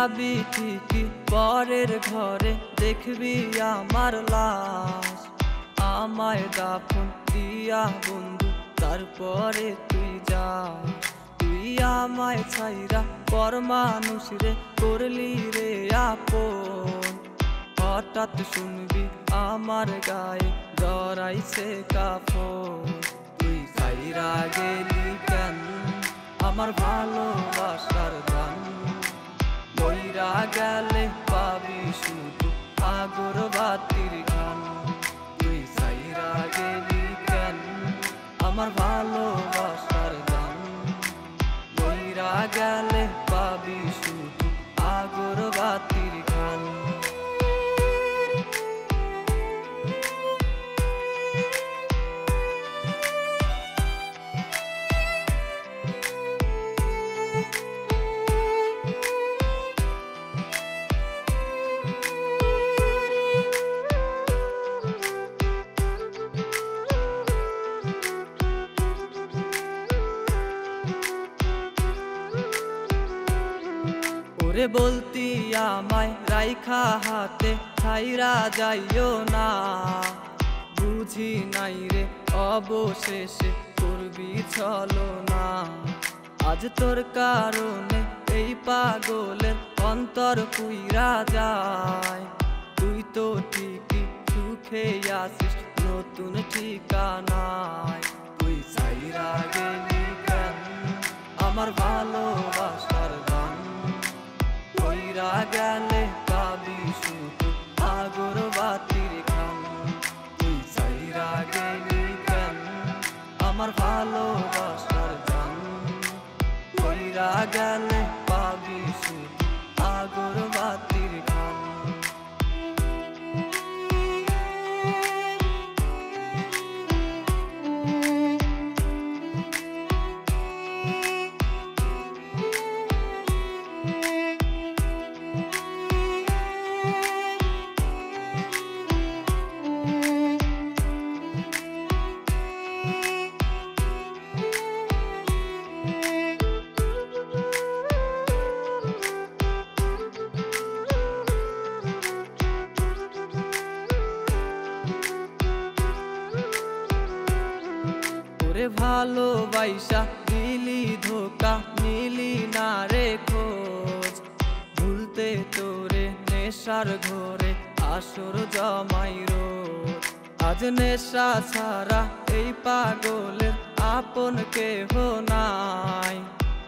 যাবি ঠিকই পরের ঘরে, দেখবি আমার লাশ। আমায় দাফন দিয়া বন্ধু, তারপরে তুই যা। তুই আমায় ছাইরা পর মানুষ রে করলি রে আপন। হঠাৎ শুনবি আমার গায়ে জড়াইছে কাফন। তুই ছাইরা গেলি কেন আমার ভালোবাসার গান? মইরা গেলে পাবি শুধু আগরবাতির গান। তুই ছাইরা গেলি কেন আমার ভালোবাসার গান? মইরা গেলে পাবি শুধু আগরবাতির গান। ওরে বলতি আমায় রাইখা হাতে ছাইরা যাইও না, বুঝি নাই রে অবশেষে করবি ছলনা। আজ তোর কারণে এই পাগলের অন্তর পুইরা যায়। তুই তো ঠিকই সুখে আসিস নতুন ঠিকানায়। তুই ছাইরা গেলি কেন আমার ভালোবাসার গান? মইরা গেলে পাবি শুধু আগরবাতির গান। তুই ছাইরা গেলি কেন আমার ভালোবাসার গান? মইরা গেলে পাবি শুধু আগরবাতির গান। ওরে ভালোবাইসা দিলি ধোকা, নিলি না রে খোঁজ। ভুলতে তোরে নেশার ঘরে আসর জমাই রোজ। আজ নেশা ছাড়া এই পাগলের আপন কেহ নাই।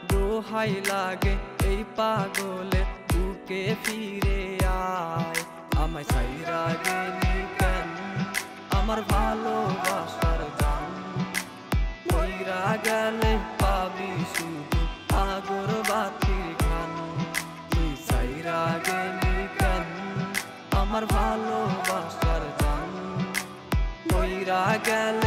দোহাই লাগে এই পাগলের বুকে ফিরে আয়। আমায় ছাইরা গেলি কেন আমার ভালোবাসার গান? মইরা গেলে পাবি শুধু আগরবাতির গান। তুই ছাইরা গেলি কেন আমার ভালোবাসার গান? মইরা গেলে